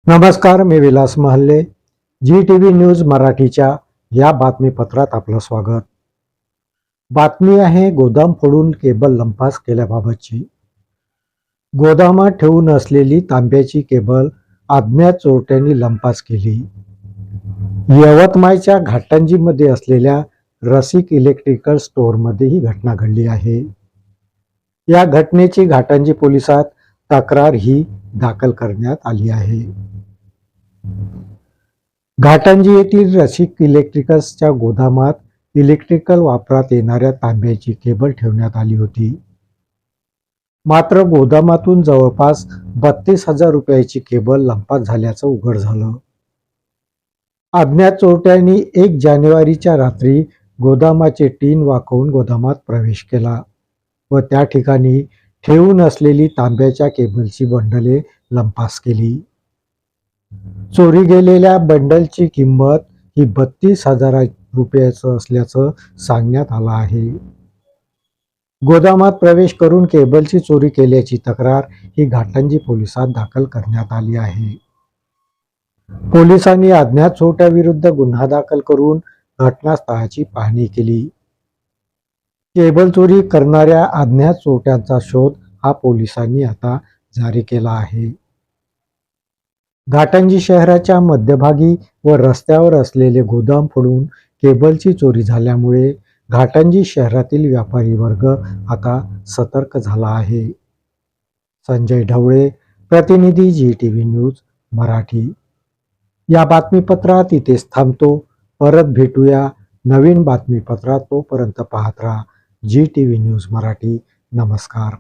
नमस्कार, मी विलास महल्ले. GTV news मराठीच्या या बातमीपत्रात आपलं स्वागत. बातमी आहे गोदाम फोडून केबल लंपास केल्याबाबतची. गोदामात ठेवून असलेली तांब्याची केबल अज्ञात चोरट्यांनी लंपास केली. यवतमाळच्या घाटंजीमध्ये असलेल्या रसिक इलेक्ट्रिकल स्टोअरमध्ये ही घटना घडली आहे. या घटनेची घाटंजी पोलिसात तक्रार ही दाखल करण्यात आली आहे. घाटंजी येथील रसिक इलेक्ट्रिकल्सच्या गोदामात इलेक्ट्रिकल वापरात येणाऱ्या तांब्याची केबल ठेवण्यात आली होती. मात्र गोदामातून जवळपास 32,000 रुपयाची केबल लंपास झाल्याचं उघड झालं. अज्ञात चोरट्यांनी 1 जानेवारीच्या रात्री गोदामाचे टीन वाकवून गोदामात प्रवेश केला व त्या ठिकाणी ठेवून असलेली तांब्याच्या केबलची बंडले लंपास केली. चोरी गेलेल्या बंडलची किंमत ही 32,000 रुपयाचं असल्याचं सांगण्यात आलं आहे. गोदामात प्रवेश करून केबलची चोरी केल्याची तक्रार ही घाटंजी पोलिसात दाखल करण्यात आली आहे. पोलिसांनी अज्ञात चोरट्याविरुद्ध गुन्हा दाखल करून घटनास्थळाची पाहणी केली. केबल चोरी करणाऱ्या अज्ञात चोरट्यांचा शोध हा पोलिसांनी आता जारी केला आहे. घाटंजी शहराच्या मध्यभागी व रस्त्यावर असलेले गोदाम फोडून केबलची चोरी झाल्यामुळे घाटंजी शहरातील व्यापारी वर्ग आता सतर्क झाला आहे. संजय ढवळे, प्रतिनिधी GTV न्यूज मराठी. या बातमीपत्रात इथेच थांबतो. परत भेटूया नवीन बातमीपत्रात. तोपर्यंत पाहत राहा GTV न्यूज मराठी. नमस्कार.